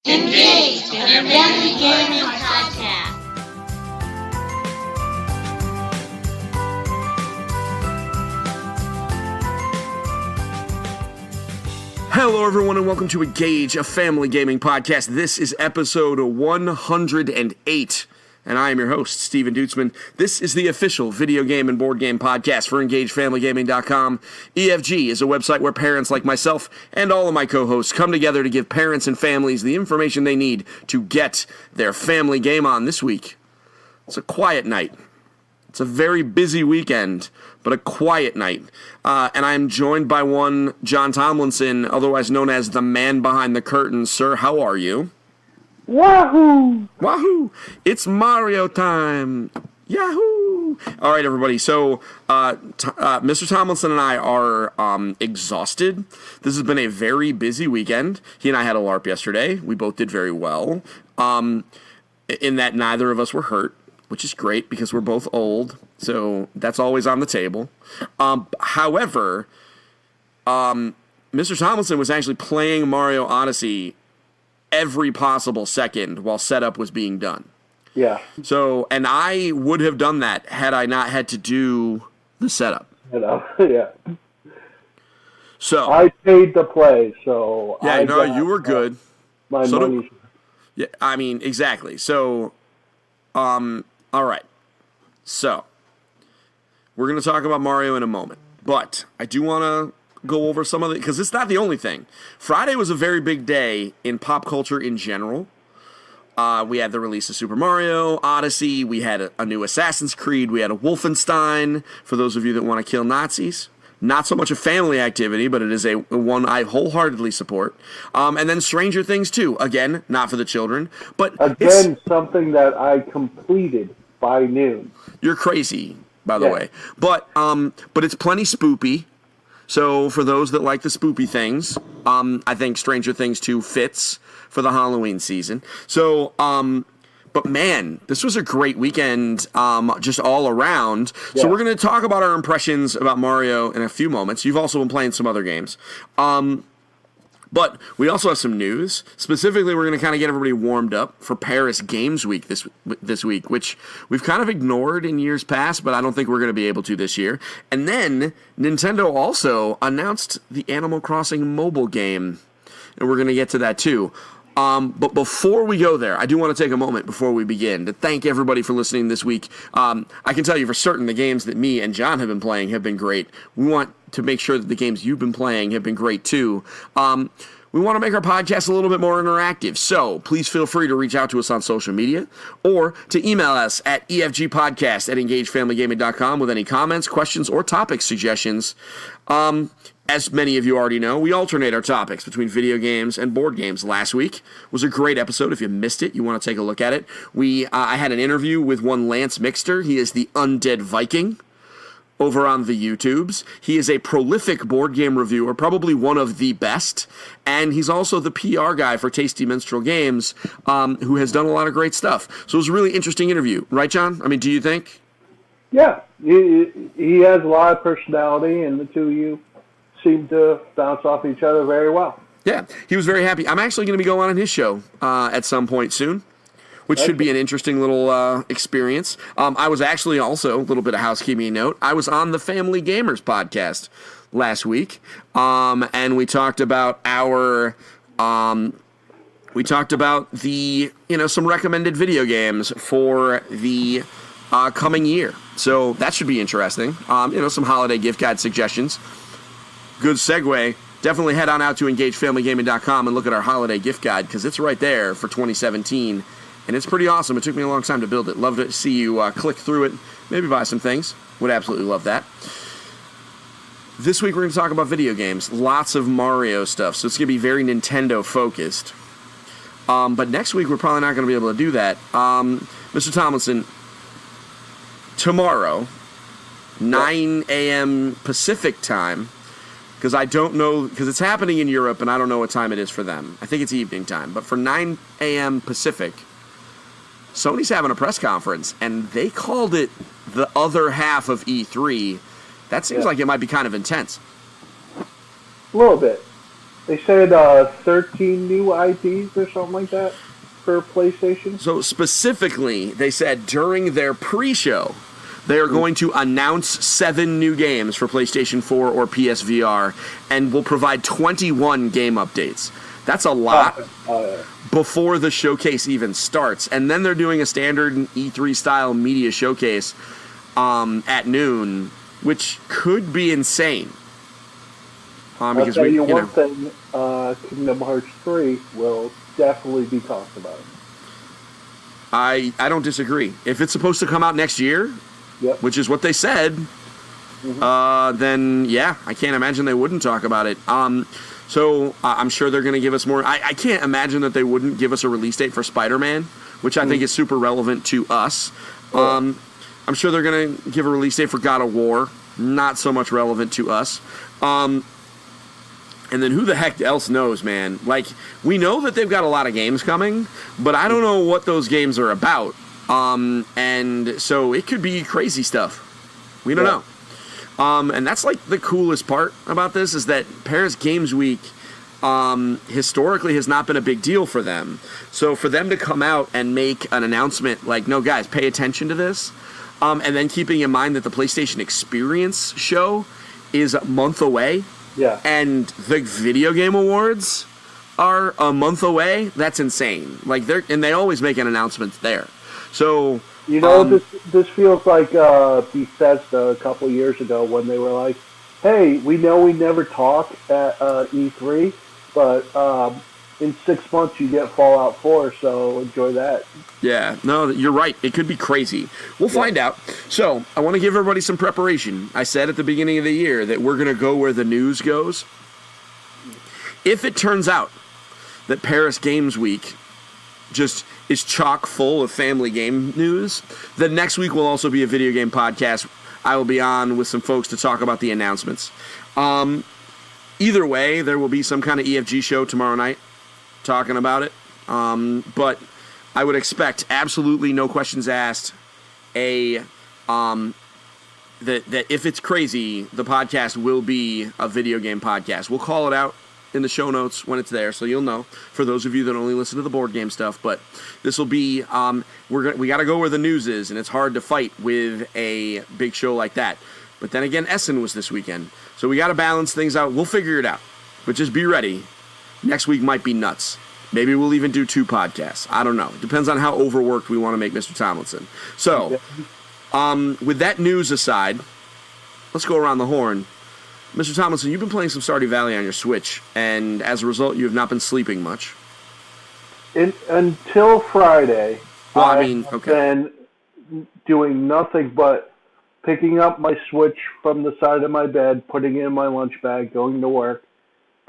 Engage in a Family Gaming Podcast. Hello, everyone, and welcome to Engage, a Family Gaming Podcast. This is episode 108, and I am your host, Steven Dutzman. This is the official video game and board game podcast for EngageFamilyGaming.com. EFG is a website where parents like myself and all of my co-hosts come together to give parents and families the information they need to get their family game on. This week, it's a quiet night. It's a very busy weekend, but a quiet night. And I am joined by one John Tomlinson, otherwise known as the man behind the curtain. Sir, how are you? Wahoo! Wahoo! It's Mario time! Yahoo! All right, everybody. So, Mr. Tomlinson and I are exhausted. This has been a very busy weekend. He and I had a LARP yesterday. We both did very well. In that neither of us were hurt, which is great because we're both old. So that's always on the table. However, Mr. Tomlinson was actually playing Mario Odyssey every possible second while setup was being done. Yeah. So, and I would have done that had I not had to do the setup. Yeah. So I paid to play, so yeah, no, you were good. My money. Yeah, I mean, exactly. So, all right. So, we're going to talk about Mario in a moment, but I do want to go over some of it, because it's not the only thing. Friday was a very big day in pop culture in general. We had the release of Super Mario Odyssey, we had a new Assassin's Creed, we had a Wolfenstein, for those of you that want to kill Nazis. Not so much a family activity, but it is a one I wholeheartedly support. And then Stranger Things 2, again, not for the children, but again, something that I completed by noon. You're crazy, by the way. But it's plenty spoopy. So for those that like the spoopy things, I think Stranger Things 2 fits for the Halloween season. So, but man, this was a great weekend, just all around. Yeah. So we're going to talk about our impressions about Mario in a few moments. You've also been playing some other games. But we also have some news. Specifically, we're going to kind of get everybody warmed up for Paris Games Week this week, which we've kind of ignored in years past, but I don't think we're going to be able to this year. And then Nintendo also announced the Animal Crossing mobile game, and we're going to get to that too. But before we go there, I do want to take a moment before we begin to thank everybody for listening this week. I can tell you for certain the games that me and John have been playing have been great. We want to make sure that the games you've been playing have been great too. We want to make our podcast a little bit more interactive, so please feel free to reach out to us on social media or to email us at efgpodcast@engagefamilygaming.com with any comments, questions, or topic suggestions. As many of you already know, we alternate our topics between video games and board games. Last week was a great episode. If you missed it, you want to take a look at it. I had an interview with one Lance Mixter. He is the Undead Viking over on the YouTubes. He is a prolific board game reviewer, probably one of the best, and he's also the PR guy for Tasty Minstrel Games, who has done a lot of great stuff. So it was a really interesting interview. Right, John? I mean, do you think? Yeah. He has a lot of personality, and the two of you seem to bounce off each other very well. Yeah, he was very happy. I'm actually going to be going on his show at some point soon, which should be an interesting little experience. I was actually also, a little bit of housekeeping note, I was on the Family Gamers podcast last week, and we talked about some recommended video games for the coming year. So that should be interesting. Some holiday gift guide suggestions. Good segue. Definitely head on out to EngageFamilyGaming.com and look at our holiday gift guide, because it's right there for 2017. And it's pretty awesome. It took me a long time to build it. Love to see you click through it, maybe buy some things. Would absolutely love that. This week we're going to talk about video games. Lots of Mario stuff, so it's going to be very Nintendo-focused. But next week we're probably not going to be able to do that. Mr. Tomlinson, tomorrow, 9 a.m. Pacific time, because I don't know, because it's happening in Europe and I don't know what time it is for them. I think it's evening time. But for 9 a.m. Pacific, Sony's having a press conference, and they called it the other half of E3. That seems like it might be kind of intense. A little bit. They said 13 new IPs or something like that for PlayStation. So specifically, they said during their pre-show, they are going to announce 7 new games for PlayStation 4 or PSVR, and will provide 21 game updates. That's a lot before the showcase even starts. And then they're doing a standard E3 style media showcase at noon, which could be insane. I'll tell you one thing, Kingdom Hearts 3 will definitely be talked about. I don't disagree. If it's supposed to come out next year, which is what they said, then yeah, I can't imagine they wouldn't talk about it. So I'm sure they're going to give us more. I can't imagine that they wouldn't give us a release date for Spider-Man, which I think is super relevant to us. I'm sure they're going to give a release date for God of War, not so much relevant to us. And then who the heck else knows, man? Like, we know that they've got a lot of games coming, but I don't know what those games are about. And so it could be crazy stuff. We don't know. And that's like the coolest part about this is that Paris Games Week historically has not been a big deal for them. So for them to come out and make an announcement like, no, guys, pay attention to this. And then keeping in mind that the PlayStation Experience show is a month away. Yeah. And the Video Game Awards are a month away. That's insane. Like they always make an announcement there. So this feels like Bethesda a couple years ago when they were like, "Hey, we know we never talk at E3, but in 6 months you get Fallout 4, so enjoy that." Yeah, no, you're right. It could be crazy. We'll find out. So, I want to give everybody some preparation. I said at the beginning of the year that we're going to go where the news goes. If it turns out that Paris Games Week just is chock full of family game news, then next week will also be a video game podcast. I will be on with some folks to talk about the announcements. Either way, there will be some kind of EFG show tomorrow night talking about it. But I would expect absolutely no questions asked. That if it's crazy, the podcast will be a video game podcast. We'll call it out in the show notes when it's there, so you'll know. For those of you that only listen to the board game stuff, but this will be we got to go where the news is, and it's hard to fight with a big show like that. But then again, Essen was this weekend, so we got to balance things out. We'll figure it out, but just be ready. Next week might be nuts. Maybe we'll even do 2 podcasts. I don't know. It depends on how overworked we want to make Mr. Tomlinson. So, with that news aside, let's go around the horn. Mr. Tomlinson, you've been playing some Stardew Valley on your Switch, and as a result, you have not been sleeping much. Until Friday, I've been doing nothing but picking up my Switch from the side of my bed, putting it in my lunch bag, going to work,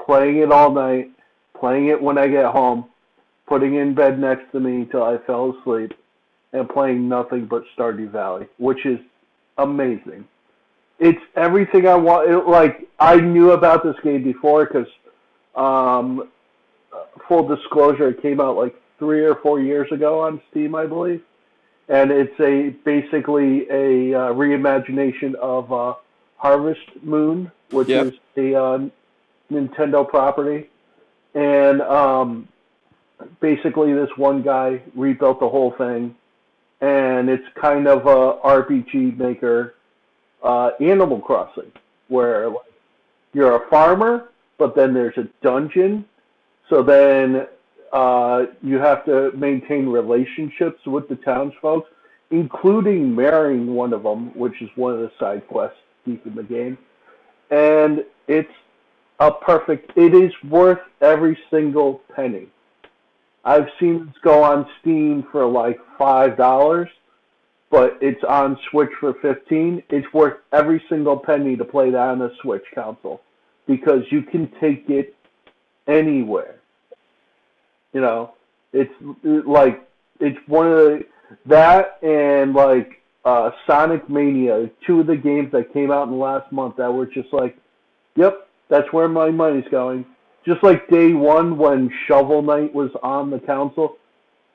playing it all night, playing it when I get home, putting it in bed next to me until I fell asleep, and playing nothing but Stardew Valley, which is amazing. It's everything I want. I knew about this game before because, full disclosure, it came out like 3 or 4 years ago on Steam, I believe. And it's basically a reimagination of Harvest Moon, which is a Nintendo property. And basically this one guy rebuilt the whole thing. And it's kind of a RPG maker Animal Crossing, where you're a farmer, but then there's a dungeon. So then you have to maintain relationships with the townsfolk, including marrying one of them, which is one of the side quests deep in the game. And it's it is worth every single penny. I've seen this go on Steam for like $5, but it's on Switch for $15. It's worth every single penny to play that on a Switch console because you can take it anywhere. You know, it's one of that and Sonic Mania, 2 of the games that came out in the last month that were just like, yep, that's where my money's going. Just like day one when Shovel Knight was on the console,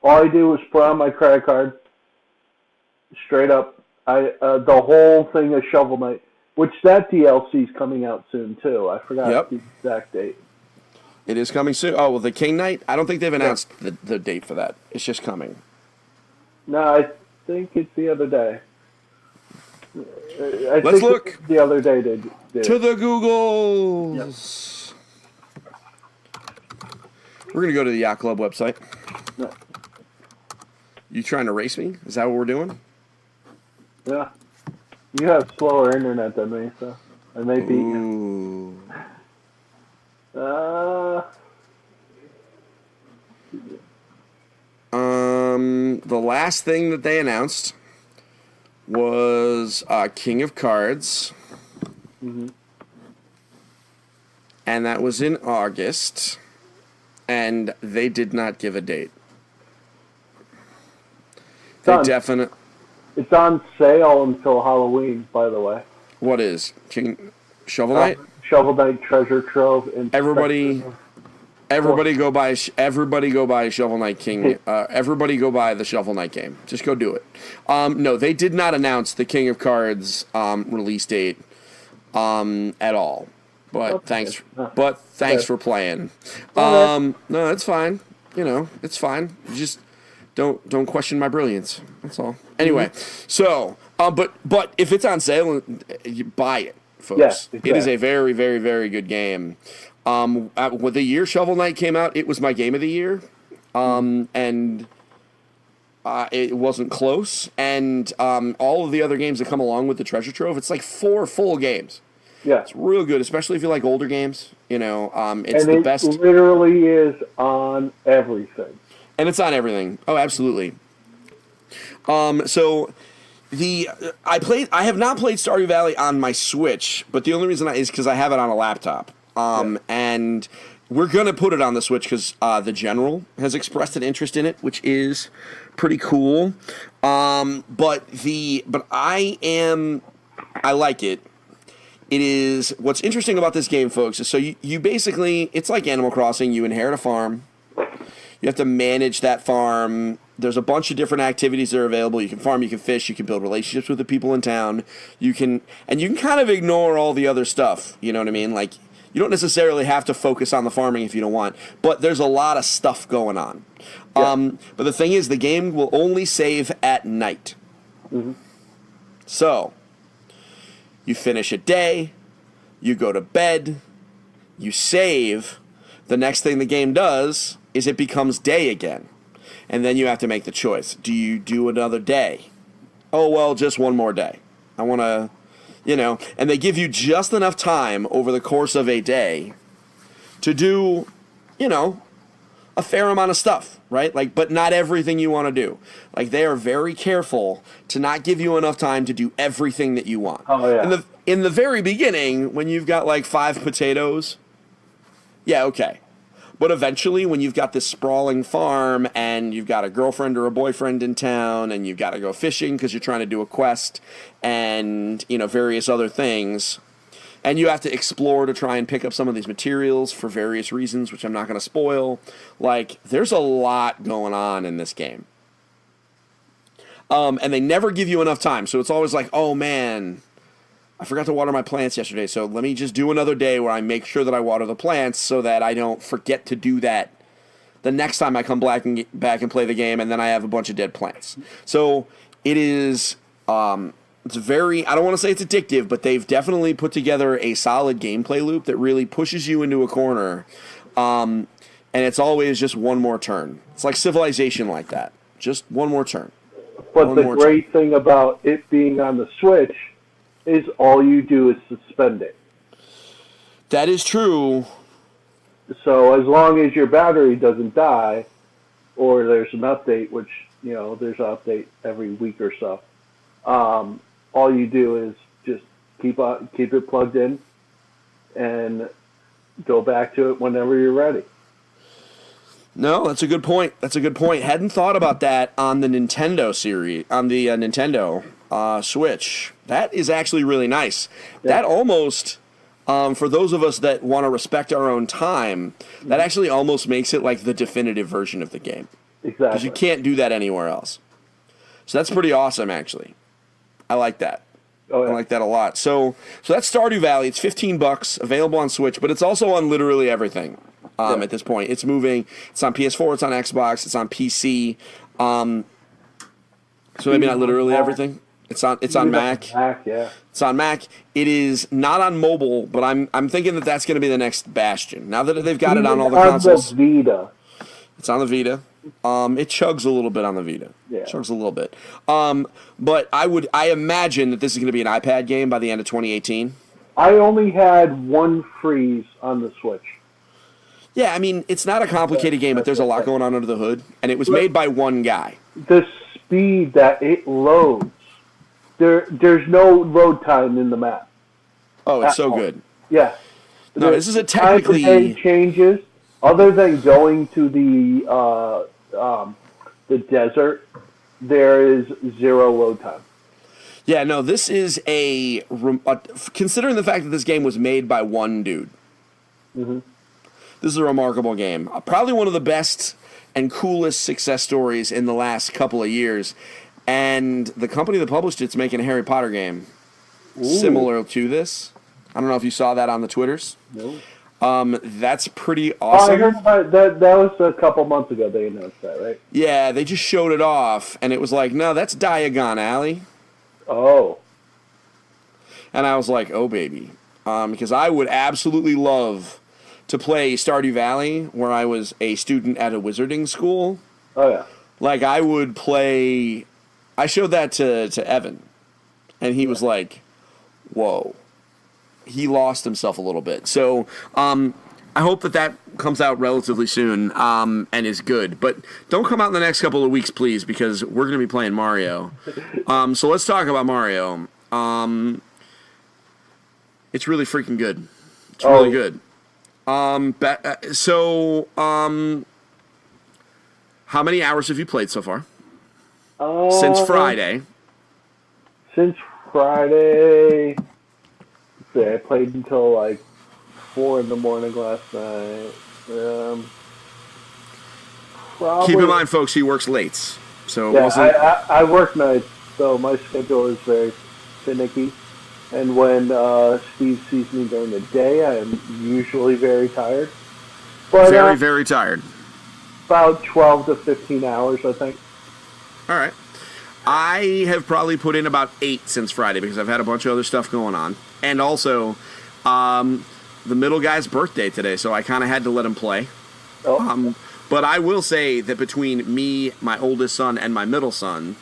all I did was put on my credit card, straight up. The whole thing of Shovel Knight, which that DLC is coming out soon too. I forgot the exact date. It is coming soon. Oh, well, the King Knight? I don't think they've announced the date for that. It's just coming. No, I think it's the other day. Let's look. The other day they did. To the Googles. Yep. We're going to go to the Yacht Club website. No. You trying to race me? Is that what we're doing? Yeah. You have slower internet than me, so I may beat you. The last thing that they announced was King of Cards. Mm-hmm. And that was in August. And they did not give a date. It's on sale until Halloween, by the way. What is Shovel Knight? Shovel Knight Treasure Trove. Everybody go buy Shovel Knight King. Everybody go buy the Shovel Knight game. Just go do it. No, they did not announce the King of Cards release date at all. But thanks for playing. No, that's fine. It's fine. You just don't question my brilliance. That's all. Anyway, so but if it's on sale, you buy it, folks. Yeah, exactly. It is a very, very, very good game. When the year Shovel Knight came out, it was my game of the year, and it wasn't close. And all of the other games that come along with the Treasure Trove, it's like 4 full games. Yeah, it's real good, especially if you like older games. It's the best. It literally is on everything. And it's on everything. Oh, absolutely. So I have not played Stardew Valley on my Switch, but the only reason is because I have it on a laptop. And we're gonna put it on the Switch because the General has expressed an interest in it, which is pretty cool. But I like it. It is what's interesting about this game, folks. Is so you basically, it's like Animal Crossing. You inherit a farm. You have to manage that farm. There's a bunch of different activities that are available. You can farm, you can fish, you can build relationships with the people in town. You can kind of ignore all the other stuff. You know what I mean? Like, you don't necessarily have to focus on the farming if you don't want, but there's a lot of stuff going on. Yeah. But the thing is, the game will only save at night. Mm-hmm. So, you finish a day, you go to bed, you save. The next thing the game does is it becomes day again. And then you have to make the choice. Do you do another day? Oh, well, just one more day. I want to, and they give you just enough time over the course of a day to do, a fair amount of stuff, right? But not everything you want to do. They are very careful to not give you enough time to do everything that you want. Oh, yeah. In the very beginning, when you've got 5 potatoes, yeah, okay. But eventually, when you've got this sprawling farm and you've got a girlfriend or a boyfriend in town and you've got to go fishing because you're trying to do a quest and, various other things, and you have to explore to try and pick up some of these materials for various reasons, which I'm not going to spoil, there's a lot going on in this game. And they never give you enough time, so it's always oh, man, I forgot to water my plants yesterday, so let me just do another day where I make sure that I water the plants so that I don't forget to do that the next time I come back and play the game, and then I have a bunch of dead plants. So it is, it's very, I don't want to say it's addictive, but they've definitely put together a solid gameplay loop that really pushes you into a corner, and it's always just one more turn. It's like Civilization like that. Just one more turn. But the great thing about it being on the Switch is all you do is suspend it. That is true. So as long as your battery doesn't die, or there's an update, which, there's an update every week or so, all you do is just keep it plugged in and go back to it whenever you're ready. No, that's a good point. Hadn't thought about that on the Nintendo series, on the Nintendo Switch. That is actually really nice. Yeah. That almost, for those of us that want to respect our own time, that actually almost makes it the definitive version of the game. Exactly. Because you can't do that anywhere else. So that's pretty awesome, actually. I like that. Oh, yeah. I like that a lot. So that's Stardew Valley. It's $15, available on Switch, but it's also on literally everything. at this point. It's moving. It's on PS4. It's on Xbox. It's on PC. So maybe not literally everything. It's on Mac. Yeah. It's on Mac. It is not on mobile, but I'm thinking that that's going to be the next bastion. Now that they've got it on all the consoles. On the Vita. It's on the Vita. It chugs a little bit on the Vita. Yeah. Chugs a little bit. But I imagine that this is going to be an iPad game by the end of 2018. I only had one freeze on the Switch. Yeah, I mean, it's not a complicated game, but there's a lot going on under the hood, and it was made by one guy. The speed that it loads, there's no load time in the map. Oh, it's so good. Yeah. No, this is a technically... Time of day changes, other than going to the desert, there is zero load time. Yeah, no, this is considering the fact that this game was made by one dude. Mm-hmm. This is a remarkable game. Probably one of the best and coolest success stories in the last couple of years. And the company that published it's making a Harry Potter game similar to this. I don't know if you saw that on the Twitters. No. That's pretty awesome. I heard about that. That was a couple months ago they announced that, right? Yeah, they just showed it off, and it was like, no, that's Diagon Alley. Oh. And I was like, oh, baby. Because I would absolutely love to play Stardew Valley, where I was a student at a wizarding school. Oh, yeah. Like, I would play... I showed that to Evan, and he was like, whoa. He lost himself a little bit. So, I hope that comes out relatively soon and is good. But don't come out in the next couple of weeks, please, because we're going to be playing Mario. So let's talk about Mario. It's really freaking good. It's really good. How many hours have you played so far? Since Friday. Since Friday... I played until like 4 in the morning last night. Keep in mind, folks, he works late. So yeah, I work nights, so my schedule is very finicky. And when Steve sees me during the day, I am usually very tired. But, very tired. About 12 to 15 hours, I think. All right. I have probably put in about 8 since Friday because I've had a bunch of other stuff going on. And also, the middle guy's birthday today, so I kind of had to let him play. Oh. But I will say that between me, my oldest son, and my middle son,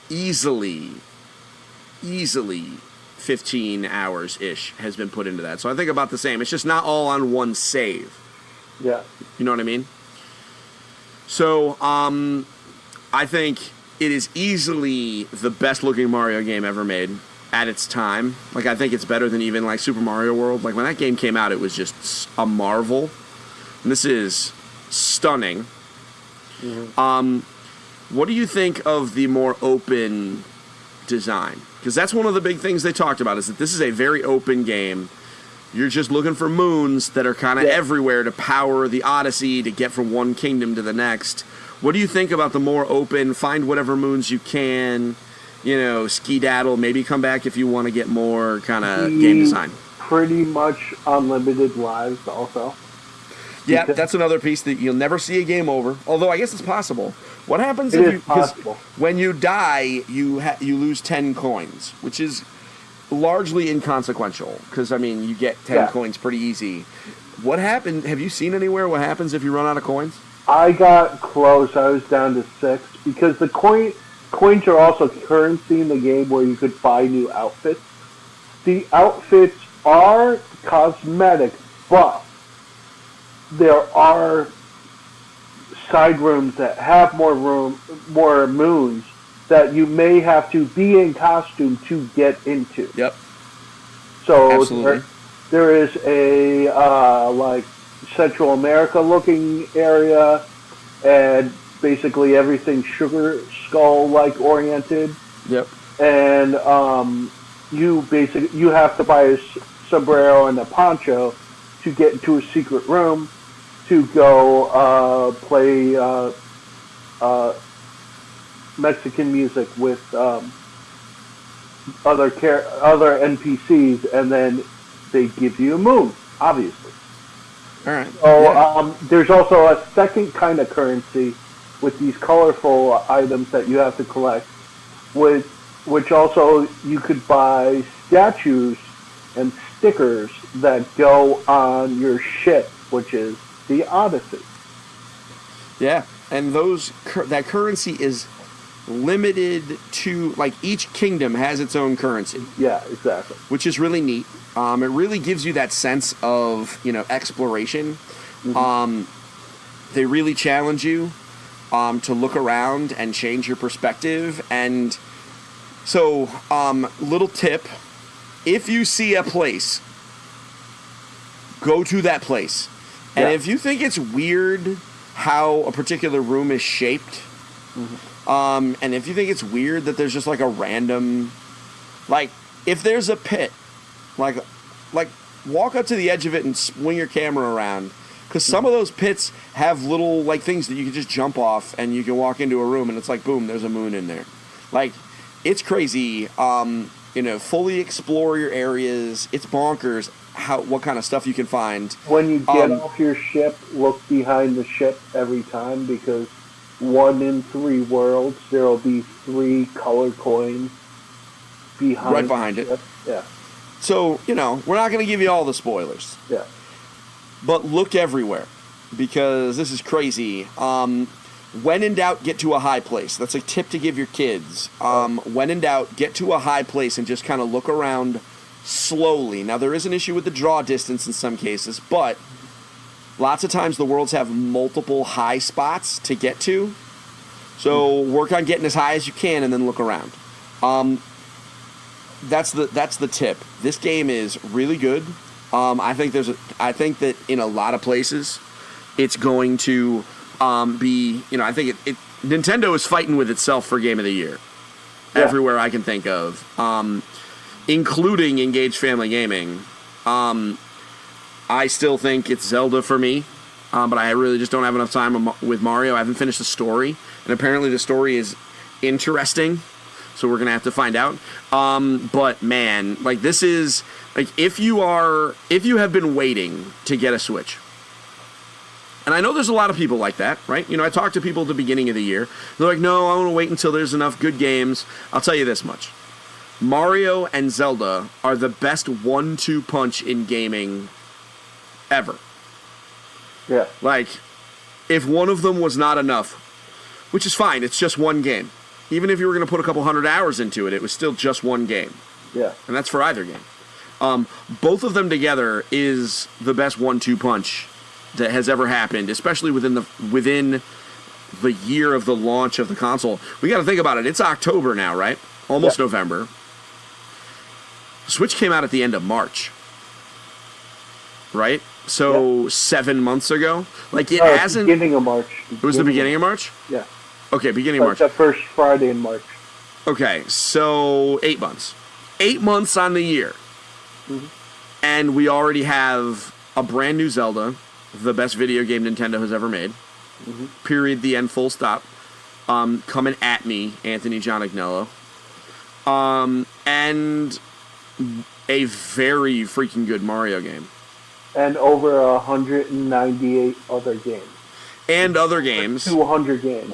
easily 15 hours-ish has been put into that. So I think about the same. It's just not all on one save. Yeah. You know what I mean? So, I think it is easily the best-looking Mario game ever made at its time. Like, I think it's better than even, like, Super Mario World. Like, when that game came out, it was just a marvel. And this is stunning. Mm-hmm. What do you think of the more open design? Because that's one of the big things they talked about, is that this is a very open game. You're just looking for moons that are kind of everywhere to power the Odyssey, to get from one kingdom to the next. What do you think about the more open, find whatever moons you can, ski-daddle, maybe come back if you want to get more kind of game design? Pretty much unlimited lives also. Yeah, that's another piece that you'll never see a game over, although I guess it's possible. What happens if when you die, you lose 10 coins, which is largely inconsequential, because, you get 10 coins pretty easy. What happened? Have you seen anywhere what happens if you run out of coins? I got close. I was down to 6 because the coins are also currency in the game where you could buy new outfits. The outfits are cosmetic, but there are side rooms that have more moons that you may have to be in costume to get into. Yep. So absolutely. There is a Central America looking area, and basically everything sugar skull like oriented. Yep. And you have to buy a sombrero and a poncho to get into a secret room to go play Mexican music with other NPCs, and then they give you a moon, obviously. All right. So Yeah. there's also a second kind of currency with these colorful items that you have to collect, with which also you could buy statues and stickers that go on your ship, which is the Odyssey. Yeah. And that currency is limited to, like, each kingdom has its own currency, Yeah, exactly. which is really neat. It really gives you that sense of, exploration. They really challenge you to look around and change your perspective. And so, little tip, if you see a place, go to that place. And Yeah. if you think it's weird how a particular room is shaped, and if you think it's weird that there's just like a random, like, if there's a pit, like walk up to the edge of it and swing your camera around, because some of those pits have little, like, things that you can just jump off and you can walk into a room and it's like, boom, there's a moon in there. Like, it's crazy. Fully explore your areas. It's bonkers what kind of stuff you can find. When you get off your ship, look behind the ship every time, because 1 in 3 worlds there will be 3 color coins behind. Right behind the it. ship. Yeah. So, we're not going to give you all the spoilers. Yeah. But look everywhere, because this is crazy. When in doubt, get to a high place. That's a tip to give your kids. When in doubt, get to a high place and just kind of look around slowly. Now, there is an issue with the draw distance in some cases, but lots of times the worlds have multiple high spots to get to. So work on getting as high as you can and then look around. That's the tip. This game is really good. I think that in a lot of places, it's going to be. I think Nintendo is fighting with itself for Game of the Year. Yeah. Everywhere I can think of, including Engaged Family Gaming. I still think it's Zelda for me, but I really just don't have enough time with Mario. I haven't finished the story, and apparently the story is interesting. So we're gonna have to find out. But man, like, this is like, if you have been waiting to get a Switch, and I know there's a lot of people like that, right? I talk to people at the beginning of the year. They're like, no, I want to wait until there's enough good games. I'll tell you this much: Mario and Zelda are the best 1-2 punch in gaming ever. Yeah. Like, if one of them was not enough, which is fine, it's just one game. Even if you were going to put a couple hundred hours into it, it was still just one game. Yeah. And that's for either game. Both of them together is the best 1-2 punch that has ever happened, especially within the year of the launch of the console. We got to think about it. It's October now, right? Almost November. Switch came out at the end of March. Right? So 7 months ago. Like, it hasn't. Beginning of March. It was the beginning of March? Yeah. Okay, beginning of March. The first Friday in March. Okay, so 8 months. 8 months on the year. Mm-hmm. And we already have a brand new Zelda, the best video game Nintendo has ever made. Mm-hmm. Period, the end, full stop. Coming at me, Anthony John Agnello. And a very freaking good Mario game. And over 198 other games. And other games. 200 games.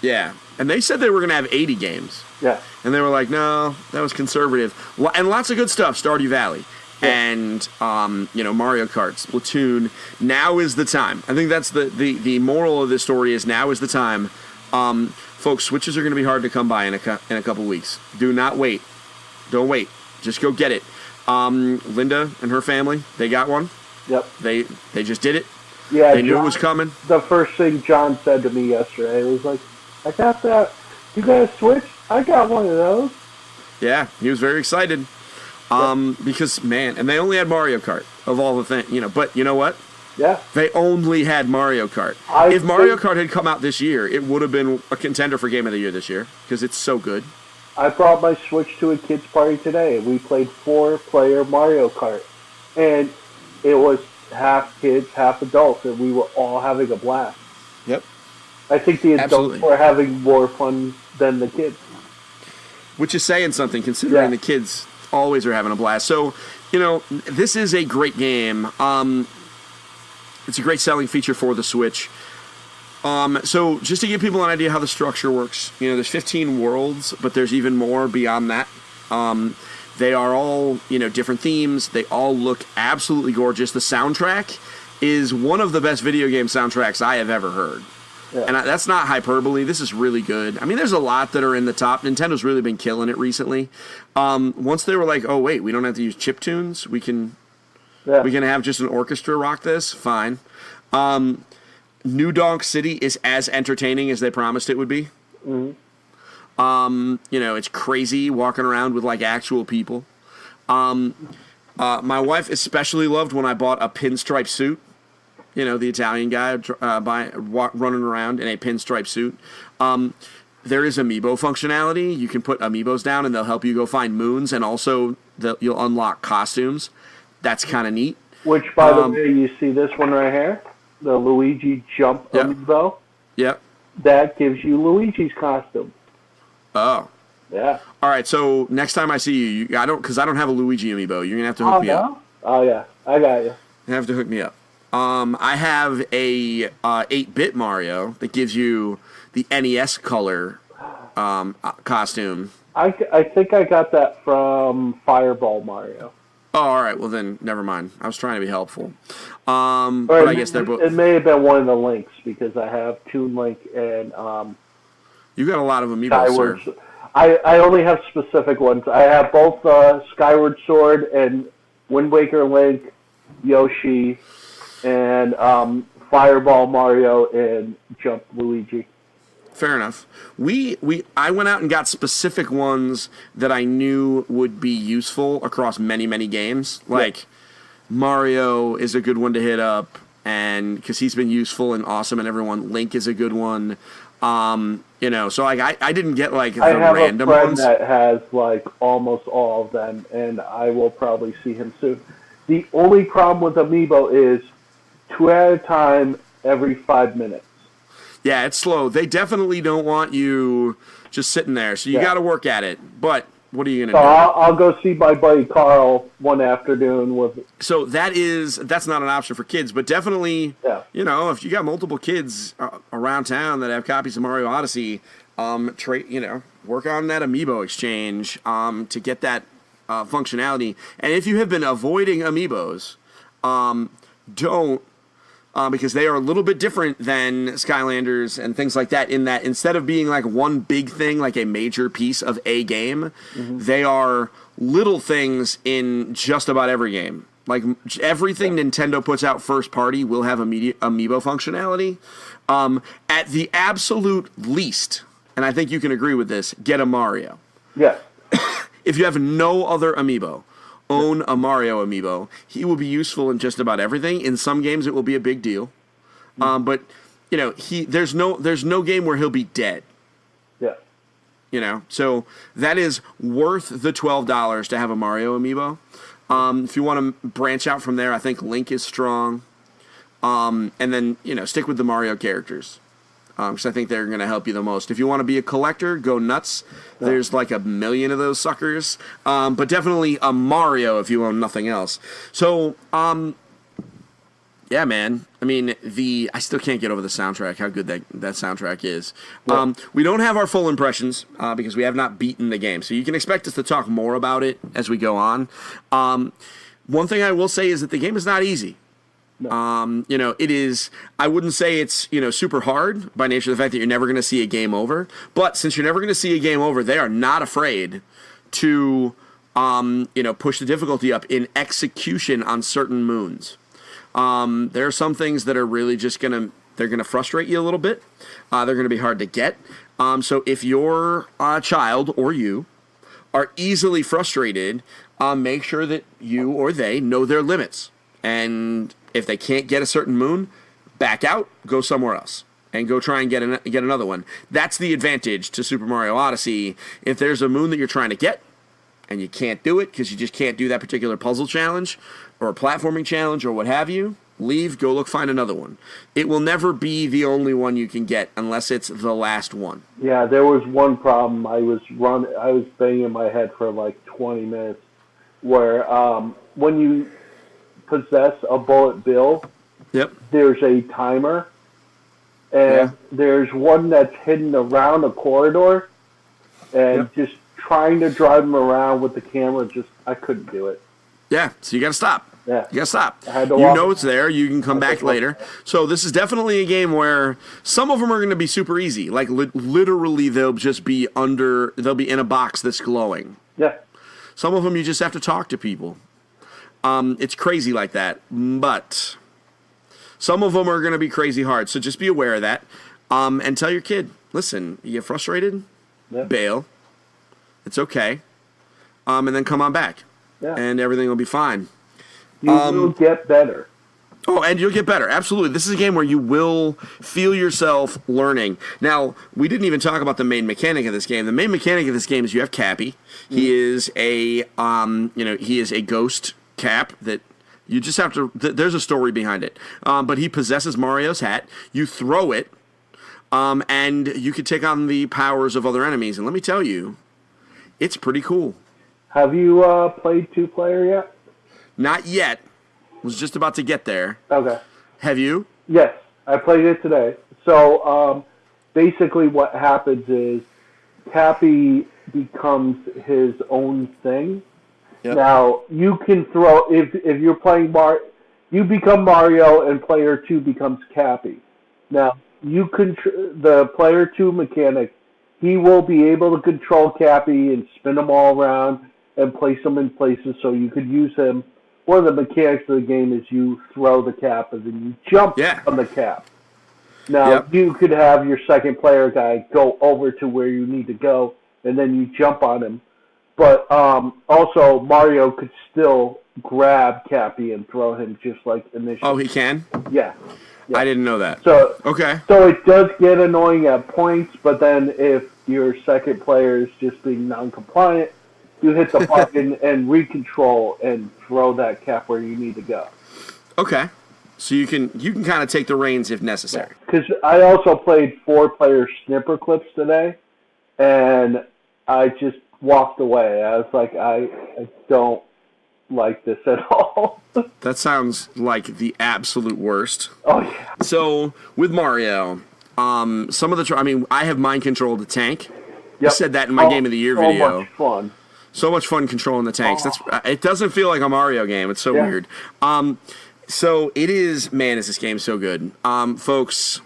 Yeah. And they said they were going to have 80 games. Yeah. And they were like, no, that was conservative. And lots of good stuff, Stardew Valley. Yeah. And, Mario Kart, Splatoon. Now is the time. I think that's the moral of this story is now is the time. Folks, Switches are going to be hard to come by in a couple weeks. Do not wait. Don't wait. Just go get it. Linda and her family, they got one. Yep. They just did it. Yeah. They knew it was coming. The first thing John said to me yesterday was like, I got that. You got a Switch? I got one of those. Yeah, he was very excited. Because, man, and they only had Mario Kart of all the things, but you know what? Yeah. They only had Mario Kart. If Mario Kart had come out this year, it would have been a contender for Game of the Year this year because it's so good. I brought my Switch to a kid's party today. We played 4-player Mario Kart. And it was half kids, half adults, and we were all having a blast. Yep. I think the adults were having more fun than the kids. Which is saying something, considering Yeah. the kids always are having a blast. So, this is a great game. It's a great selling feature for the Switch. So just to give people an idea how the structure works, there's 15 worlds, but there's even more beyond that. They are all, different themes. They all look absolutely gorgeous. The soundtrack is one of the best video game soundtracks I have ever heard. Yeah. And that's not hyperbole. This is really good. I mean, there's a lot that are in the top. Nintendo's really been killing it recently. Once they were like, oh, wait, we don't have to use chiptunes. We can have just an orchestra rock this. Fine. New Donk City is as entertaining as they promised it would be. Mm-hmm. It's crazy walking around with like actual people. My wife especially loved when I bought a pinstripe suit. The Italian guy running around in a pinstripe suit. There is Amiibo functionality. You can put Amiibos down and they'll help you go find moons, and also you'll unlock costumes. That's kind of neat. Which, by the way, you see this one right here? The Luigi Jump Amiibo. Yep. That gives you Luigi's costume. Oh. Yeah. All right. So next time I see you, because I don't have a Luigi Amiibo. You're gonna have to hook me up. Oh yeah, I got you. You have to hook me up. I have a 8-bit Mario that gives you the NES color costume. I think I got that from Fireball Mario. Oh, all right. Well, then, never mind. I was trying to be helpful. But I guess they're both... It may have been one of the links, because I have Toon Link and... You got a lot of Amiibo, sir. I only have specific ones. I have both Skyward Sword and Wind Waker Link, Yoshi, and Fireball Mario and Jump Luigi. Fair enough. I went out and got specific ones that I knew would be useful across many, many games. Like Mario is a good one to hit up, and because he's been useful and awesome, and everyone. Link is a good one. So like I didn't get like the random ones. I have a friend that has like almost all of them, and I will probably see him soon. The only problem with Amiibo is 2 at a time every 5 minutes. Yeah, it's slow. They definitely don't want you just sitting there, so you got to work at it. But what are you going to do? I'll go see my buddy Carl one afternoon with. So that's not an option for kids, but definitely, if you got multiple kids around town that have copies of Mario Odyssey, work on that Amiibo exchange to get that functionality. And if you have been avoiding Amiibos, don't. Because they are a little bit different than Skylanders and things like that, in that instead of being like one big thing, like a major piece of a game, they are little things in just about every game. Like everything Nintendo puts out first party will have Amiibo functionality. At the absolute least, and I think you can agree with this, get a Mario. Yeah. If you have no other Amiibo, own a Mario Amiibo. He will be useful in just about everything. In some games, it will be a big deal, but there's no game where he'll be dead. Yeah. So that is worth the $12 to have a Mario Amiibo. If you want to branch out from there, I think Link is strong, and then stick with the Mario characters. Because I think they're going to help you the most. If you want to be a collector, go nuts. Yeah. There's like 1 million of those suckers. But definitely a Mario if you own nothing else. So, yeah, man. I mean, I still can't get over the soundtrack, how good that soundtrack is. Yeah. We don't have our full impressions because we have not beaten the game. So you can expect us to talk more about it as we go on. One thing I will say is that the game is not easy. No. It is, I wouldn't say it's, super hard by nature of the fact that you're never going to see a game over. But since you're never going to see a game over, they are not afraid to, push the difficulty up in execution on certain moons. There are some things that are really just they're going to frustrate you a little bit. They're going to be hard to get. So if your child or you are easily frustrated, make sure that you or they know their limits. And if they can't get a certain moon, back out, go somewhere else, and go try and get another one. That's the advantage to Super Mario Odyssey. If there's a moon that you're trying to get, and you can't do it because you just can't do that particular puzzle challenge, or a platforming challenge, or what have you, leave, go find another one. It will never be the only one you can get unless it's the last one. Yeah, there was one problem. I was banging my head for like 20 minutes, where when you possess a bullet bill, Yep. there's a timer, and there's one that's hidden around a corridor, and just trying to drive them around with the camera, I couldn't do it. Yeah, so you got to stop. Yeah. You got to stop. I had to You walk- know it's there. You can come back later. So this is definitely a game where some of them are going to be super easy. Like literally they'll just be they'll be in a box that's glowing. Yeah. Some of them you just have to talk to people. It's crazy like that. But some of them are going to be crazy hard. So just be aware of that. And tell your kid, listen, you get frustrated, bail. It's okay. And then come on back. Yeah. And everything will be fine. You will get better. Oh, and you'll get better. Absolutely. This is a game where you will feel yourself learning. Now, we didn't even talk about the main mechanic of this game. The main mechanic of this game is you have Cappy. He is a ghost Cap that you just have to there's a story behind it. But he possesses Mario's hat. You throw it, and you can take on the powers of other enemies. And let me tell you, it's pretty cool. Have you played 2-player yet? Not yet. Was just about to get there. Okay. Have you? Yes, I played it today. So basically what happens is Cappy becomes his own thing. Yep. Now, you can throw, if you're playing you become Mario and player 2 becomes Cappy. Now, the player 2 mechanic, he will be able to control Cappy and spin them all around and place them in places so you could use him. One of the mechanics of the game is you throw the cap and then you jump on the cap. Now, you could have your second player guy go over to where you need to go, and then you jump on him. But also, Mario could still grab Cappy and throw him just like initially. Oh, he can? Yeah. I didn't know that. So okay. So it does get annoying at points, but then if your second player is just being non-compliant, you hit the button and recontrol and throw that cap where you need to go. Okay. So you can kind of take the reins if necessary. Because I also played 4-player Snipper Clips today, and I just walked away. I was like, I don't like this at all. That sounds like the absolute worst. Oh, yeah. So, with Mario, some of the... I have mind controlled the tank. Yep. I said that in my Game of the Year video. So much fun. So much fun controlling the tanks. It doesn't feel like a Mario game. It's so weird. So it is. Man, is this game so good, folks?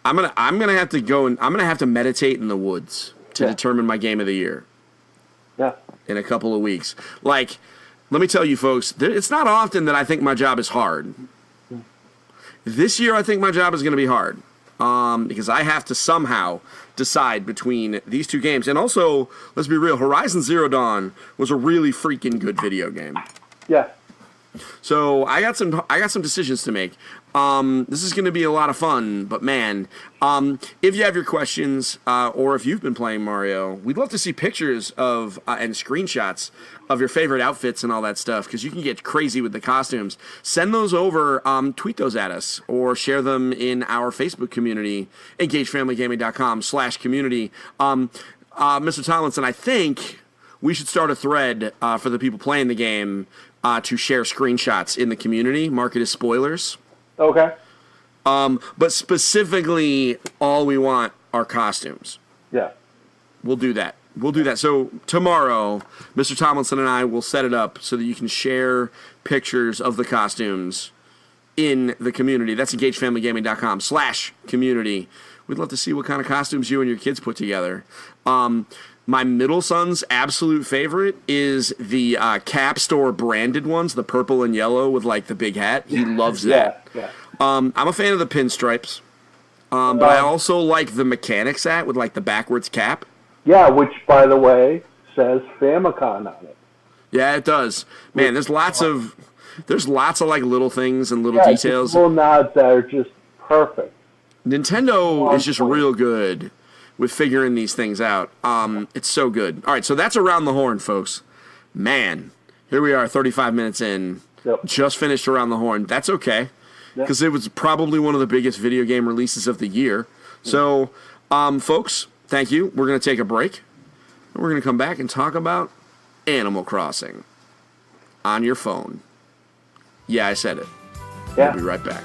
I'm gonna have to go and I'm gonna have to meditate in the woods to determine my Game of the Year. Yeah. In a couple of weeks. Like, let me tell you, folks. It's not often that I think my job is hard. This year, I think my job is going to be hard. Because I have to somehow decide between these two games. And also, let's be real, Horizon Zero Dawn was a really freaking good video game. Yeah. So I got some decisions to make. This is going to be a lot of fun, but man, if you have your questions or if you've been playing Mario, we'd love to see pictures of and screenshots of your favorite outfits and all that stuff, because you can get crazy with the costumes. Send those over, tweet those at us, or share them in our Facebook community, engagefamilygaming.com/community. Mr. Tomlinson, I think we should start a thread for the people playing the game to share screenshots in the community. Mark it as spoilers. Okay. But specifically, all we want are costumes. Yeah. We'll do that. So tomorrow, Mr. Tomlinson and I will set it up so that you can share pictures of the costumes in the community. That's engagefamilygaming.com/community. We'd love to see what kind of costumes you and your kids put together. My middle son's absolute favorite is the Cap Store branded ones, the purple and yellow with like the big hat. He loves that. Yeah. I'm a fan of the pinstripes, but I also like the mechanics hat with like the backwards cap. Yeah, which by the way says Famicom on it. Yeah, it does. Man, there's lots of like little things and little details. Little nods that are just perfect. Nintendo is just real good with figuring these things out. It's so good. All right, so that's Around the Horn, folks. Man, here we are, 35 minutes in. Yep. Just finished Around the Horn. That's okay, because it was probably one of the biggest video game releases of the year. So, folks, thank you. We're going to take a break, and we're going to come back and talk about Animal Crossing on your phone. Yeah, I said it. Yeah. We'll be right back.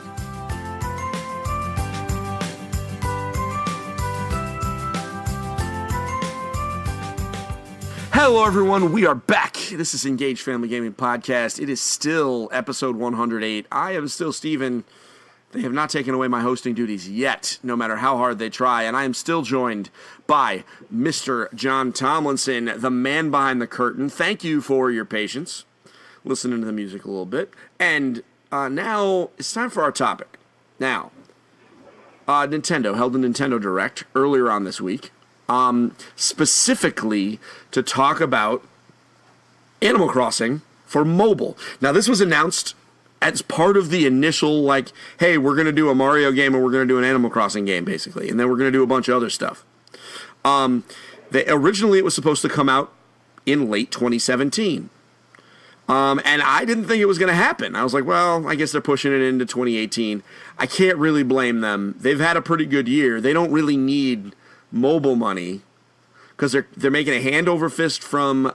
Hello, everyone. We are back. This is Engaged Family Gaming Podcast. It is still episode 108. I am still Steven. They have not taken away my hosting duties yet, no matter how hard they try. And I am still joined by Mr. John Tomlinson, the man behind the curtain. Thank you for your patience, listening to the music a little bit. And now it's time for our topic. Now, Nintendo held a Nintendo Direct earlier on this week. Specifically to talk about Animal Crossing for mobile. Now, this was announced as part of the initial, like, hey, we're going to do a Mario game and we're going to do an Animal Crossing game, basically. And then we're going to do a bunch of other stuff. Originally, it was supposed to come out in late 2017. And I didn't think it was going to happen. I was like, well, I guess they're pushing it into 2018. I can't really blame them. They've had a pretty good year. They don't really need mobile money because they're making a hand over fist from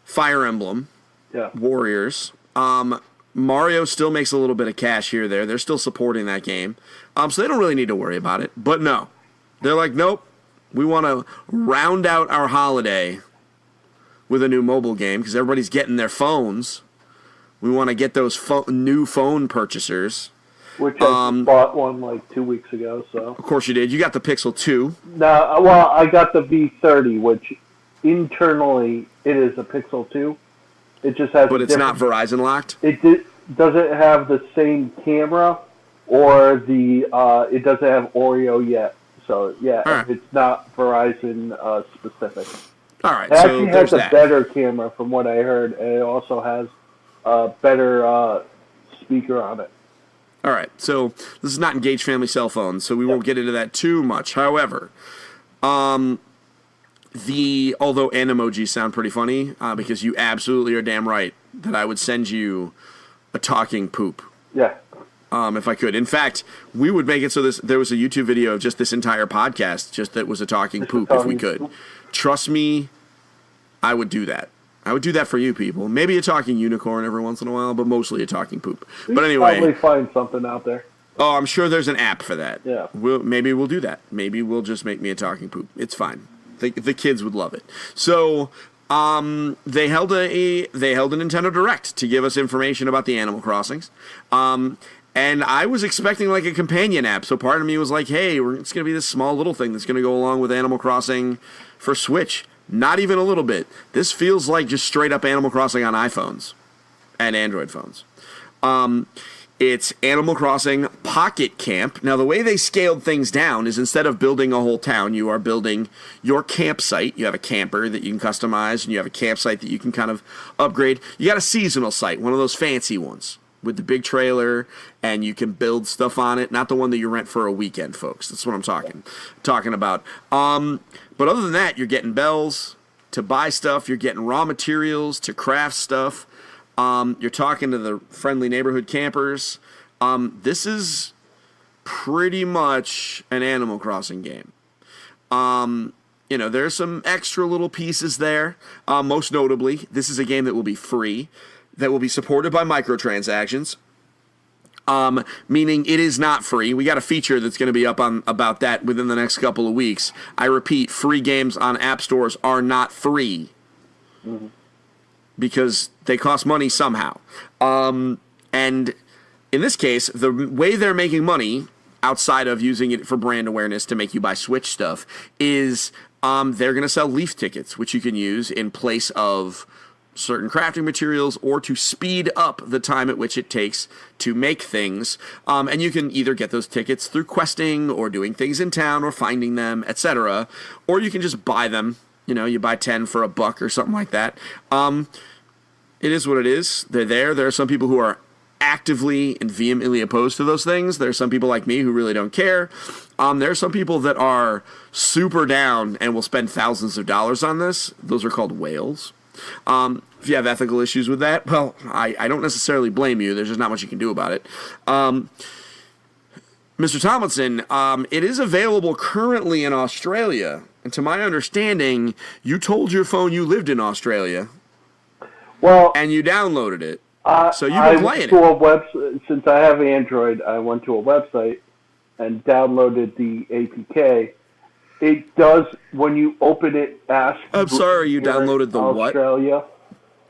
Fire Emblem Warriors. Mario still makes a little bit of cash here or there. They're still supporting that game. So they don't really need to worry about it. But no, they're like, nope, we want to round out our holiday with a new mobile game because everybody's getting their phones. We want to get those new phone purchasers. Which I bought one like 2 weeks ago. So of course you did. You got the Pixel 2. No, well, I got the V30, which internally it is a Pixel 2. It just has. But it's not Verizon locked. It doesn't have the same camera, or it doesn't have Oreo yet. So yeah, right. It's not Verizon specific. All right. It actually so has a that. better camera, from what I heard, and it also has a better speaker on it. All right, so this is not Engaged Family Cell Phones, so we won't get into that too much. However, although Animojis sound pretty funny, because you absolutely are damn right that I would send you a talking poop. Yeah. If I could. In fact, we would make it so there was a YouTube video of just this entire podcast, just that was a talking poop if we could. Trust me, I would do that. I would do that for you people. Maybe a talking unicorn every once in a while, but mostly a talking poop. But anyway, probably find something out there. Oh, I'm sure there's an app for that. Yeah. Maybe we'll do that. Maybe we'll just make me a talking poop. It's fine. The kids would love it. So, they held a Nintendo Direct to give us information about the Animal Crossings. And I was expecting like a companion app. So part of me was like, hey, it's going to be this small little thing that's going to go along with Animal Crossing for Switch. Not even a little bit. This feels like just straight up Animal Crossing on iPhones and Android phones. It's Animal Crossing Pocket Camp. Now, the way they scaled things down is instead of building a whole town, you are building your campsite. You have a camper that you can customize, and you have a campsite that you can kind of upgrade. You got a seasonal site, one of those fancy ones with the big trailer, and you can build stuff on it. Not the one that you rent for a weekend, folks. That's what I'm talking about. But other than that, you're getting bells to buy stuff. You're getting raw materials to craft stuff. You're talking to the friendly neighborhood campers. This is pretty much an Animal Crossing game. There's some extra little pieces there. Most notably, this is a game that will be free, that will be supported by microtransactions. Meaning it is not free. We got a feature that's going to be up on about that within the next couple of weeks. I repeat, free games on app stores are not free because they cost money somehow. And in this case, the way they're making money, outside of using it for brand awareness to make you buy Switch stuff, is they're going to sell Leaf tickets, which you can use in place of certain crafting materials or to speed up the time at which it takes to make things. And you can either get those tickets through questing or doing things in town or finding them, etc. Or you can just buy them. You buy 10 for $1 or something like that. It is what it is. They're there. There are some people who are actively and vehemently opposed to those things. There are some people like me who really don't care. There are some people that are super down and will spend thousands of dollars on this. Those are called whales. If you have ethical issues with that, well, I don't necessarily blame you. There's just not much you can do about it. Mr. Tomlinson, it is available currently in Australia. And to my understanding, you told your phone you lived in Australia. Well, and you downloaded it. So you've I been went playing to it. a website, since I have Android, I went to a website and downloaded the APK. It does, when you open it, ask I'm sorry, you here in downloaded the what? Australia,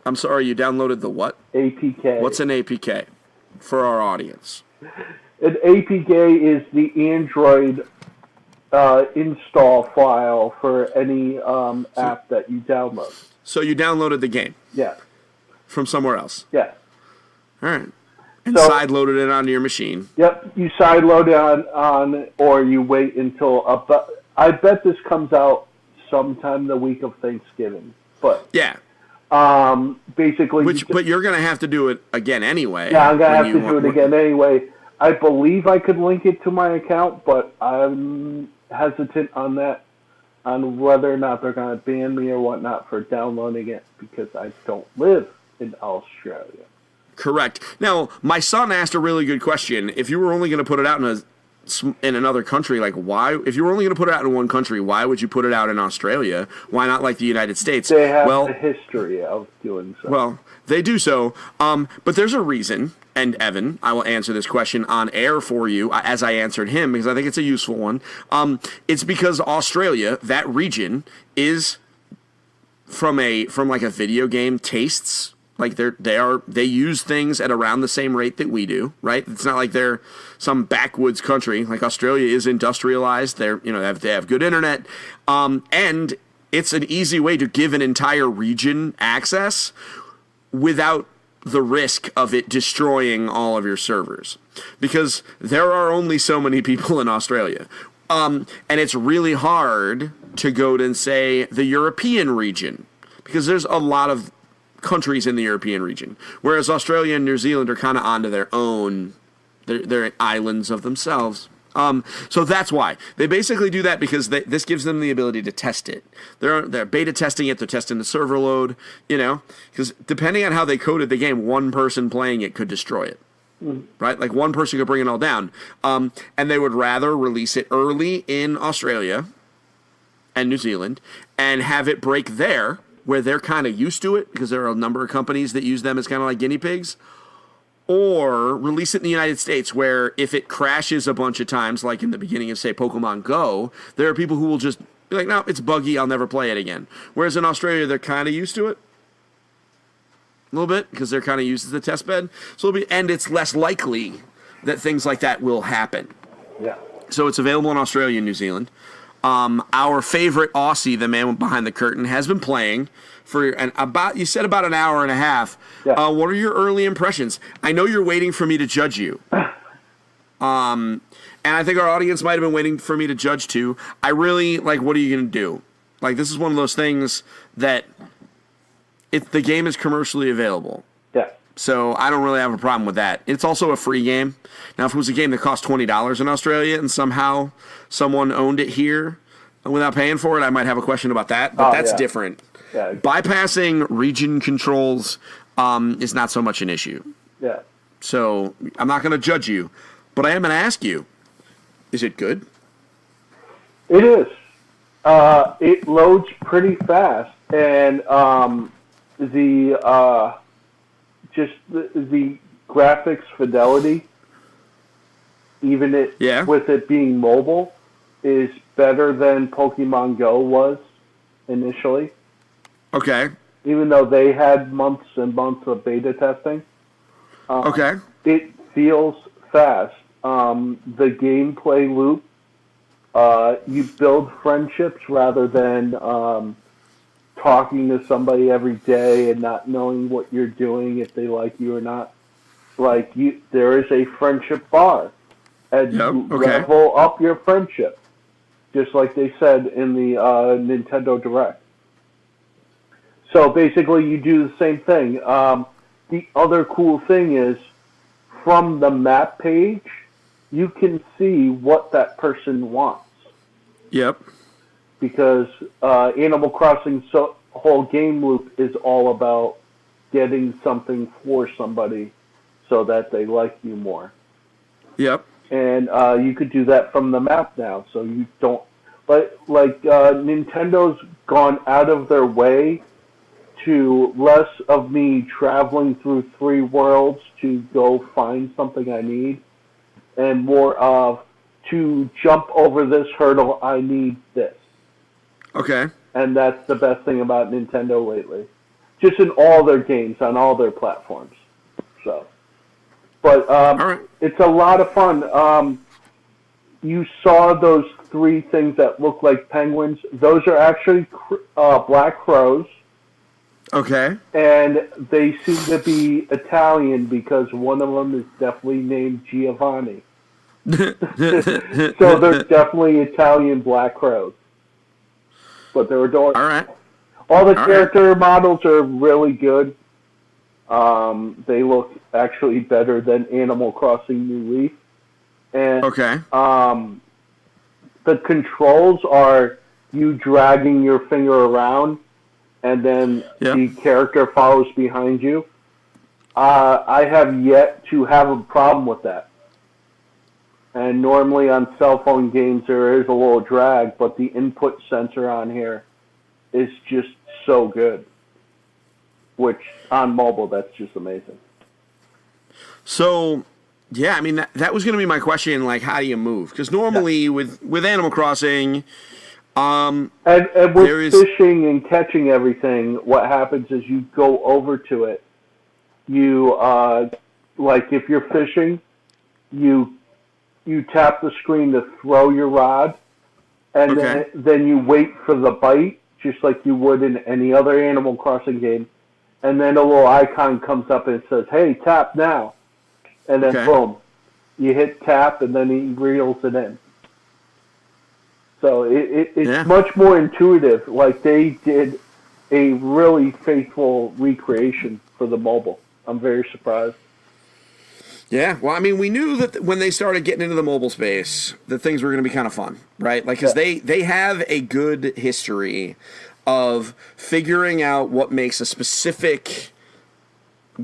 I'm sorry, you downloaded the what? APK. What's an APK for our audience? An APK is the Android install file for any app that you download. So you downloaded the game Yeah, from somewhere else. yeah. All right. And So, side-loaded it onto your machine. yep, you sideload it on, or you wait until about. I bet this comes out sometime the week of Thanksgiving. But Yeah. basically, But you're going to have to do it again anyway. yeah, I'm gonna when have to you do it again anyway. I believe I could link it to my account, but I'm hesitant on that, on whether or not they're gonna ban me or whatnot for downloading it because I don't live in Australia. Correct. Now, my son asked a really good question. If you were only going to put it out in another country, like why? If you were only going to put it out in one country, why would you put it out in Australia? Why not like the United States? They have well, a history of doing so. Well, they do so. But there's a reason. And Evan, I will answer this question on air for you as I answered him because I think it's a useful one. It's because Australia, that region, is from like a video game tastes. Like they use things at around the same rate that we do, right? It's not like they're some backwoods country. Like Australia is industrialized. They have good internet, and it's an easy way to give an entire region access without the risk of it destroying all of your servers, because there are only so many people in Australia, and it's really hard to go to, say, the European region because there's a lot of countries in the European region, whereas Australia and New Zealand are kind of onto their own. They're islands of themselves. So that's why they basically do that, because this gives them the ability to test it. They're beta testing it. They're testing the server load. Because depending on how they coded the game, one person playing it could destroy it. Right, like one person could bring it all down. And they would rather release it early in Australia and New Zealand and have it break there, where they're kind of used to it, because there are a number of companies that use them as kind of like guinea pigs, or release it in the United States, where if it crashes a bunch of times, like in the beginning of, say, Pokemon Go, there are people who will just be like, no, it's buggy, I'll never play it again. Whereas in Australia, they're kind of used to it. A little bit, because they're kind of used to the test bed. And it's less likely that things like that will happen. Yeah. So it's available in Australia and New Zealand. Our favorite Aussie, the man behind the curtain, has been playing for you said about an hour and a half. Yeah. What are your early impressions? I know you're waiting for me to judge you. And I think our audience might have been waiting for me to judge too. I really, like, what are you going to do? Like, this is one of those things that the game is commercially available. Yeah. So I don't really have a problem with that. It's also a free game. Now, if it was a game that cost $20 in Australia and somehow someone owned it here without paying for it, I might have a question about that. But that's different. Yeah. Bypassing region controls is not so much an issue. Yeah. So I'm not going to judge you, but I am going to ask you, is it good? It is. It loads pretty fast, and the graphics fidelity, even with it being mobile, is better than Pokemon Go was initially. Okay. Even though they had months and months of beta testing. Okay. It feels fast. The gameplay loop, you build friendships rather than talking to somebody every day and not knowing what you're doing, if they like you or not. There is a friendship bar, and you level up your friendship, just like they said in the Nintendo Direct. So basically, you do the same thing. The other cool thing is, from the map page, you can see what that person wants. Yep. Because Animal Crossing's whole game loop is all about getting something for somebody so that they like you more. Yep. And you could do that from the map now, so you don't... But, Nintendo's gone out of their way to less of me traveling through three worlds to go find something I need, and more of to jump over this hurdle, I need this. Okay. And that's the best thing about Nintendo lately. Just in all their games, on all their platforms. So, but All right. it's a lot of fun. You saw those three things that look like penguins. Those are actually black crows. Okay. And they seem to be Italian because one of them is definitely named Giovanni. So they're definitely Italian black crows. But they're adorable. All right. All the character models are really good. They look actually better than Animal Crossing New Leaf. And the controls are you dragging your finger around, and then the character follows behind you. I have yet to have a problem with that. And normally on cell phone games there is a little drag, but the input sensor on here is just so good. Which on mobile, that's just amazing. So, yeah, I mean that was going to be my question. Like, how do you move? Because normally with Animal Crossing, and with fishing and catching everything, what happens is you go over to it. You like if you're fishing, you tap the screen to throw your rod, and then you wait for the bite, just like you would in any other Animal Crossing game. And then a little icon comes up and it says, "Hey, tap now." And then boom, you hit tap, and then he reels it in. So it's much more intuitive. Like they did a really faithful recreation for the mobile. I'm very surprised. Yeah, well, I mean, we knew that when they started getting into the mobile space, that things were going to be kind of fun, right? Like, because they have a good history of figuring out what makes a specific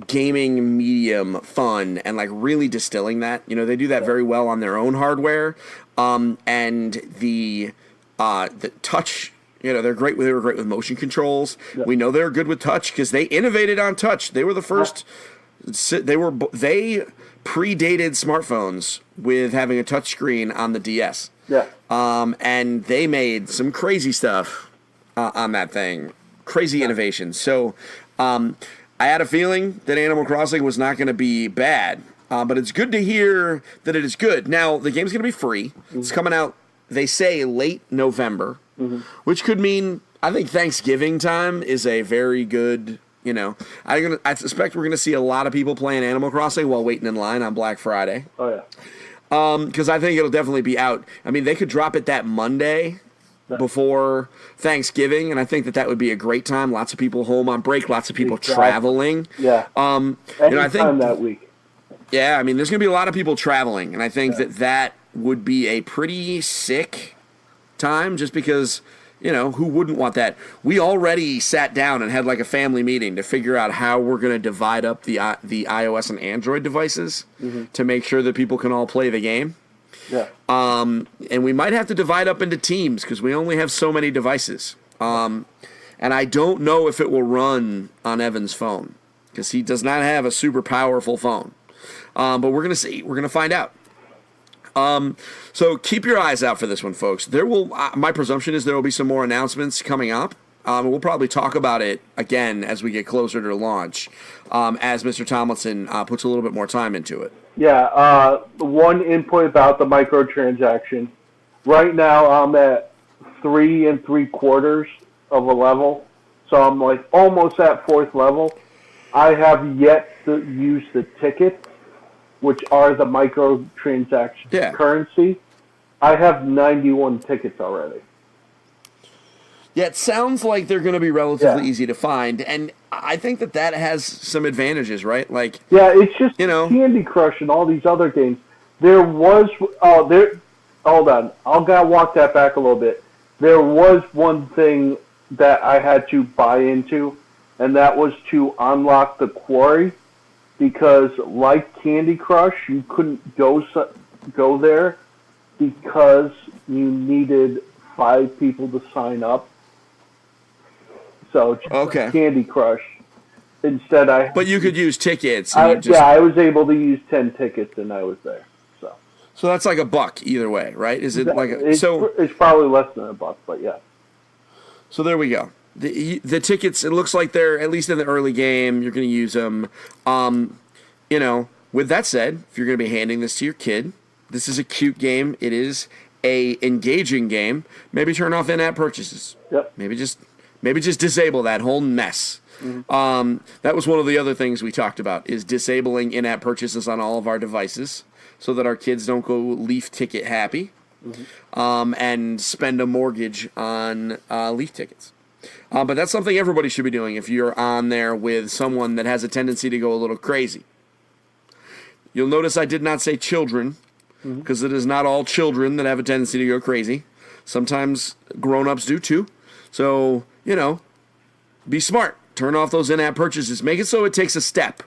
gaming medium fun and like really distilling that. You know, they do that very well on their own hardware, and the touch. You know, they were great with motion controls. We know they're good with touch because they innovated on touch. They were the first. They predated smartphones with having a touchscreen on the DS. Yeah. And they made some crazy stuff on that thing. Crazy innovations. So I had a feeling that Animal Crossing was not going to be bad. But it's good to hear that it is good. Now, the game's going to be free. Mm-hmm. It's coming out, they say, late November, which could mean, I think Thanksgiving time is a very good... You know, I suspect we're going to see a lot of people playing Animal Crossing while waiting in line on Black Friday. Oh, yeah. Because I think it'll definitely be out. I mean, they could drop it that Monday before Thanksgiving, and I think that would be a great time. Lots of people home on break, lots of people traveling. Yeah. I think that week. Yeah, I mean, there's going to be a lot of people traveling, and I think that would be a pretty sick time just because... You know, who wouldn't want that? We already sat down and had like a family meeting to figure out how we're going to divide up the iOS and Android devices to make sure that people can all play the game. Yeah. And we might have to divide up into teams because we only have so many devices. And I don't know if it will run on Evan's phone because he does not have a super powerful phone. But we're going to see. We're going to find out. So keep your eyes out for this one, folks. There will, my presumption is there will be some more announcements coming up. We'll probably talk about it again as we get closer to launch, as Mr. Tomlinson puts a little bit more time into it. Yeah, one input about the microtransaction. Right now I'm at 3 3/4 of a level, so I'm like almost at 4th level. I have yet to use the tickets, which are the microtransaction currency. I have 91 tickets already. Yeah, it sounds like they're going to be relatively easy to find, and I think that has some advantages, right? Like, it's just Candy Crush and all these other games. There was hold on, I'll gotta walk that back a little bit. There was one thing that I had to buy into, and that was to unlock the quarry. Because like Candy Crush, you couldn't go there because you needed 5 people to sign up. so just Okay. Candy Crush. Instead, But you could use tickets. I was able to use 10 tickets, and I was there. So that's like $1 either way, right? Is it like it's probably less than $1, but yeah. So there we go. The tickets. It looks like they're at least in the early game. You're going to use them. With that said, if you're going to be handing this to your kid, this is a cute game. It is a engaging game. Maybe turn off in-app purchases. Yep. Maybe just disable that whole mess. Mm-hmm. That was one of the other things we talked about is disabling in-app purchases on all of our devices so that our kids don't go Leaf ticket happy and spend a mortgage on Leaf tickets. But that's something everybody should be doing if you're on there with someone that has a tendency to go a little crazy. You'll notice I did not say children because it is not all children that have a tendency to go crazy. Sometimes grown-ups do too. So, be smart. Turn off those in-app purchases. Make it so it takes a step.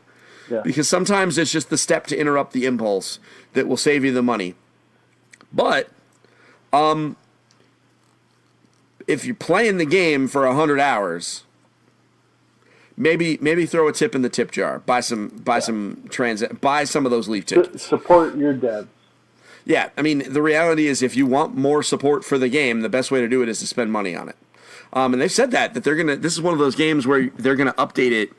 Yeah. Because sometimes it's just the step to interrupt the impulse that will save you the money. But if you're playing the game for 100 hours, maybe throw a tip in the tip jar. Buy some buy some of those Leaf tickets. Support your devs. Yeah, I mean the reality is if you want more support for the game, the best way to do it is to spend money on it. And they've said that they're gonna. This is one of those games where they're gonna update it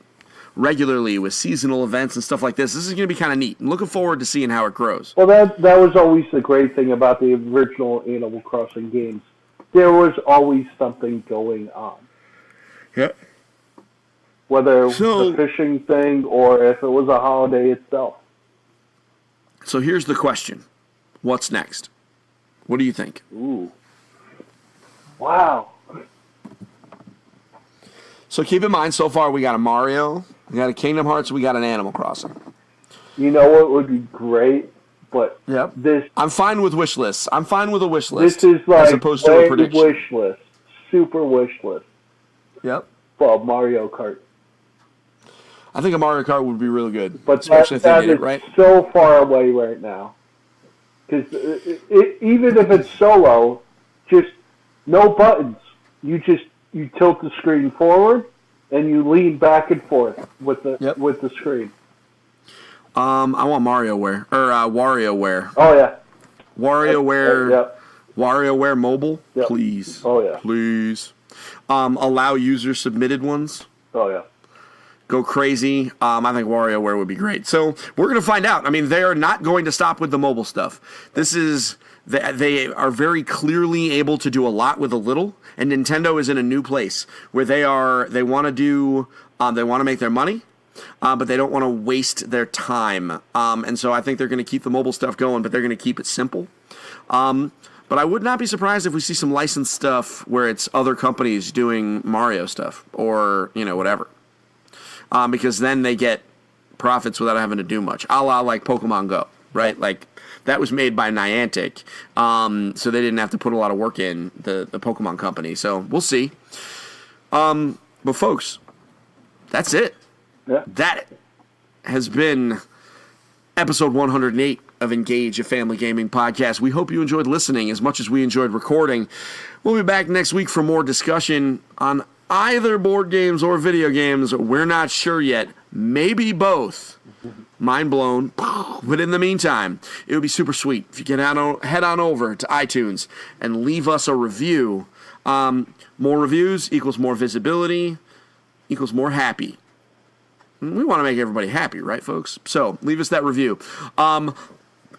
regularly with seasonal events and stuff like this. This is gonna be kind of neat. I'm looking forward to seeing how it grows. Well, that was always the great thing about the original Animal Crossing games. There was always something going on. Yep. Whether it was a fishing thing or if it was a holiday itself. So here's the question. What's next? What do you think? Ooh. Wow. So keep in mind, so far we got a Mario, we got a Kingdom Hearts, we got an Animal Crossing. You know what would be great? But this... I'm fine with wish lists. I'm fine with a wish list. This is like as opposed to a prediction. Wish list. Super wish list. Yep. For Mario Kart. I think a Mario Kart would be really good. But especially if they did it right. So far away right now. Because even if it's solo, just no buttons. You tilt the screen forward and you lean back and forth with the screen. I want WarioWare or WarioWare. Oh yeah. WarioWare. Yep. WarioWare mobile, yep. Please. Oh yeah. Please. Allow user submitted ones. Oh yeah. Go crazy. I think WarioWare would be great. So we're going to find out. I mean, they are not going to stop with the mobile stuff. They are very clearly able to do a lot with a little, and Nintendo is in a new place where they want to make their money, but they don't want to waste their time. And so I think they're going to keep the mobile stuff going, but they're going to keep it simple. But I would not be surprised if we see some licensed stuff where it's other companies doing Mario stuff or, whatever. Because then they get profits without having to do much. A la like Pokemon Go, right? Like that was made by Niantic. So they didn't have to put a lot of work in, the Pokemon company. So we'll see. But folks, that's it. Yeah. That has been episode 108 of Engage, a family gaming podcast. We hope you enjoyed listening as much as we enjoyed recording. We'll be back next week for more discussion on either board games or video games. We're not sure yet. Maybe both. Mind blown. But in the meantime, it would be super sweet if you can head on over to iTunes and leave us a review. More reviews equals more visibility, equals more happy. We want to make everybody happy, right, folks? So leave us that review.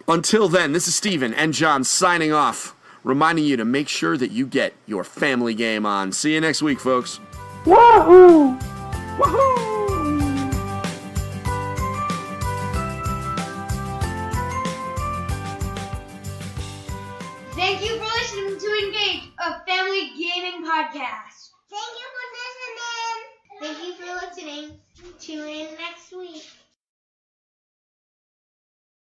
Until then, this is Steven and John signing off, reminding you to make sure that you get your family game on. See you next week, folks. Woohoo! Woohoo! Thank you for listening to Engage, a family gaming podcast. Thank you for listening. Tune in next week.